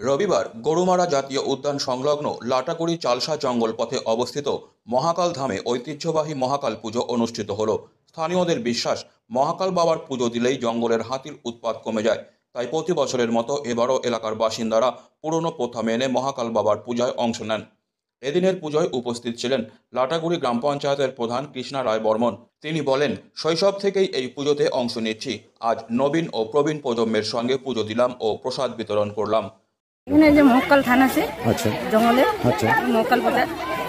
রবিবার গরুমারা জাতীয় উদ্যান সংলগ্ন লাটাগুড়ি চালসা জঙ্গল পথে অবস্থিত মহাকাল ধামে ঐতিহ্যবাহী মহাকাল পুজো অনুষ্ঠিত হলো। স্থানীয়দের বিশ্বাস, মহাকাল বাবার পুজো দিলেই জঙ্গলের হাতির উৎপাত কমে যায়। তাই প্রতি বছরের মতো এবারও এলাকার বাসিন্দারা পুরনো প্রথা মেনে মহাকাল বাবার পূজায় অংশ নেন। এদিনের পুজোয় উপস্থিত ছিলেন লাটাগুড়ি গ্রাম পঞ্চায়েতের প্রধান কৃষ্ণা রায় বর্মন। তিনি বলেন, শৈশব থেকেই এই পুজোতে অংশ নিচ্ছি। আজ নবীন ও প্রবীণ প্রজন্মের সঙ্গে পুজো দিলাম ও প্রসাদ বিতরণ করলাম। এখানে যে মহাকাল থান আছে, আচ্ছা, জঙ্গলে আচ্ছা, মহাকাল বাজার,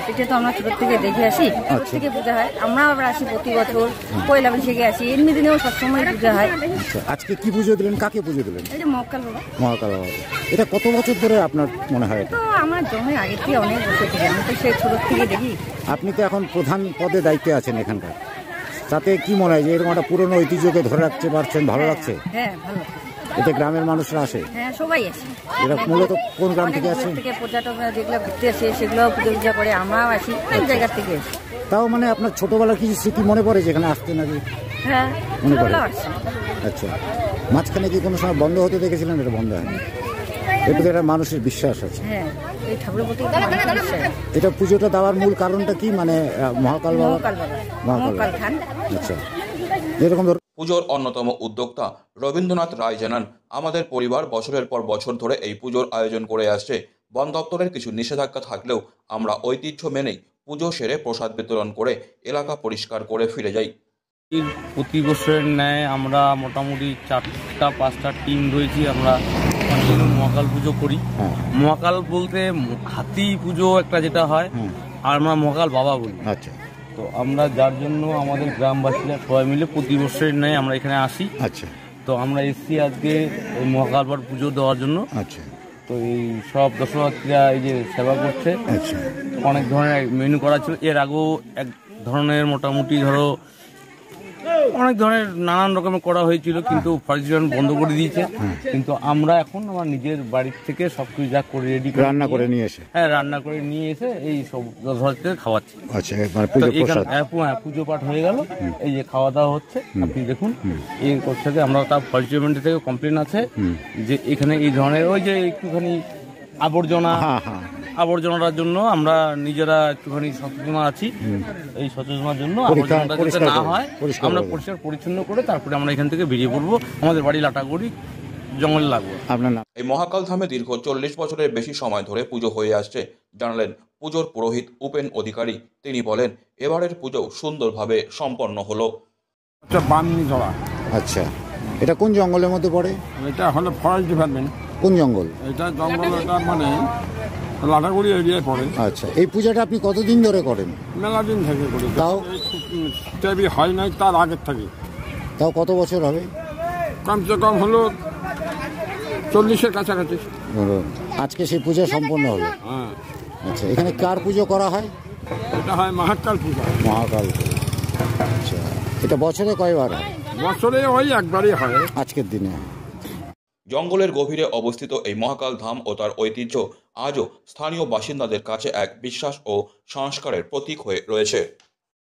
এটা তো আমরা ছোট থেকে দেখে আসি। ছোট থেকে পূজা হয়, আমরা আবার আসি প্রতি বছর, পয়লা বৈশাখে আসি, এমনি দিনেও সবসময় পূজা হয়। আচ্ছা, আজকে কি পুজো দিলেন, কাকে পুজো দিলেন? এই যে মহাকাল বাবা। মহাকাল বাবা, এটা কত বছর ধরে আপনার মনে হয়? তো আমার জন্মের আগে থেকে অনেক বছর থেকে, আমি তো সেই ছোট থেকে দেখি। আপনি তো এখন প্রধান পদে দায়িত্বে আছেন এখানকার, তাতে কি মনে হয় যে এরকম একটা পুরনো ঐতিহ্যকে ধরে রাখতে পারছেন? ভালো লাগছে? হ্যাঁ, ভালো। এতে গ্রামের মানুষরা আসে? হ্যাঁ, সবাই আসে। এরা মূলত কোন গ্রাম থেকে আসে? পর্যটক যেগুলো ঘুরতে আসে সেগুলো পূজা করে, আমরাও আসি অনেক জায়গা থেকে আসি। তাও মানে আপনার ছোটবেলার কিছু স্মৃতি মনে পড়ে যেখানে আসতেন আগে? হ্যাঁ, মনে পড়ে। আসি। আচ্ছা, মাঝখানে কি কোনো সময় বন্ধ হতে দেখেছিলেন? এটা বন্ধ হয়নি, এটা তো একটা মানুষের বিশ্বাস আছে। হ্যাঁ, এই ঠাকুরের প্রতি এটা পুজোটা দেওয়ার মূল কারণটা কি? মানে মহাকাল বাবা, মহাকাল থান। আচ্ছা, যেরকম পুজোর অন্যতম উদ্যোক্তা রবীন্দ্রনাথ রায় জানান, আমাদের পরিবার বছরের পর বছর ধরে এই পুজোর আয়োজন করে আসছে। বন দপ্তরের কিছু নিষেধাজ্ঞা থাকলেও আমরা ঐতিহ্য মেনেই পুজো সেরে প্রসাদ বিতরণ করে এলাকা পরিষ্কার করে ফিরে যাই। প্রতি বছরের ন্যায় আমরা মোটামুটি 4-5টা টিম রয়েছি, আমরা মহাকাল পুজো করি। মহাকাল বলতে হাতি পুজো একটা যেটা হয়, আর আমরা মহাকাল বাবা বলি। আচ্ছা, তো আমরা যার জন্য আমাদের গ্রামবাসীরা সবাই মিলে প্রতি বছরের ন্যায় আমরা এখানে আসি। আচ্ছা, তো আমরা এসছি আজকে এই মহাকাল বাবার পুজো দেওয়ার জন্য। আচ্ছা, তো এই সব দর্শনার্থীরা এই যে সেবা করছে, আচ্ছা, অনেক ধরনের মেনু করা ছিল। এর আগেও এক ধরনের মোটামুটি ধরো অনেক ধরনের নানান রকমের করা হয়েছিল, কিন্তু ফরেস্ট বন্ধ করে দিয়েছে। কিন্তু আমরা এখন আমার নিজের বাড়ির থেকে সবকিছু যা করে রেডি রান্না করে নিয়ে এসে, হ্যাঁ রান্না করে নিয়ে এসে এই সব দর্শনার্থীদের খাওয়াচ্ছি। আচ্ছা, মানে পুজো প্রসাদ, পুজো পাঠ হয়ে গেল, এই যে খাওয়া দাওয়া হচ্ছে আপনি দেখুন। এই থেকে আমরা তার ফরেস্ট ডিপার্টমেন্ট থেকে কমপ্লেন আছে যে এখানে এই ধরনের ওই যে একটুখানি আবর্জনার জন্য আমরা নিজেরা একটুখানি সচেতন আছি। এই সচেতনার জন্য আবর্জনাটা যাতে না হয় আমরা পরিষ্কার পরিচ্ছন্ন করে তারপরে আমরা এখান থেকে বেরিয়ে পড়বো, আমাদের বাড়ি লাটাগুড়ি জঙ্গলে লাগবে। আপনার নাম? এই মহাকাল ধামে দীর্ঘ 40 বছরের বেশি সময় ধরে পুজো হয়ে আসছে, জানালেন পুজোর পুরোহিত উপেন অধিকারী। তিনি বলেন, এবারের পুজো সুন্দরভাবে সম্পন্ন হলো। বামনিঝরা। আচ্ছা, এটা কোন জঙ্গলের মধ্যে পড়ে? এটা হলো ফরেস্ট ডিপার্টমেন্ট। কোন জঙ্গল? এটা জঙ্গল, এটা মানে লাটাগুড়ি এরিয়ায় পড়ে। আচ্ছা, এই পূজাটা আপনি কতদিন ধরে করেন? মেলা দিন থেকে করি। তাও টেবি হয় নাই, তার আগের থেকে। তাও কত বছর হবে? কমসে কম হলো 40-এর কাছাকাছি। আজকে সেই পূজা সম্পন্ন হলো। হ্যাঁ। আচ্ছা, এখানে কার পুজো করা হয়? এটা হয় মহাকাল পূজা। মহাকাল পূজা। আচ্ছা, এটা বছরে কয়বার হয়? বছরে ওই একবারই হয়, আজকের দিনে। জঙ্গলের গভীরে অবস্থিত এই মহাকাল ধাম ও তার ঐতিহ্য আজও স্থানীয় বাসিন্দাদের কাছে এক বিশ্বাস ও সংস্কারের প্রতীক হয়ে রয়েছে।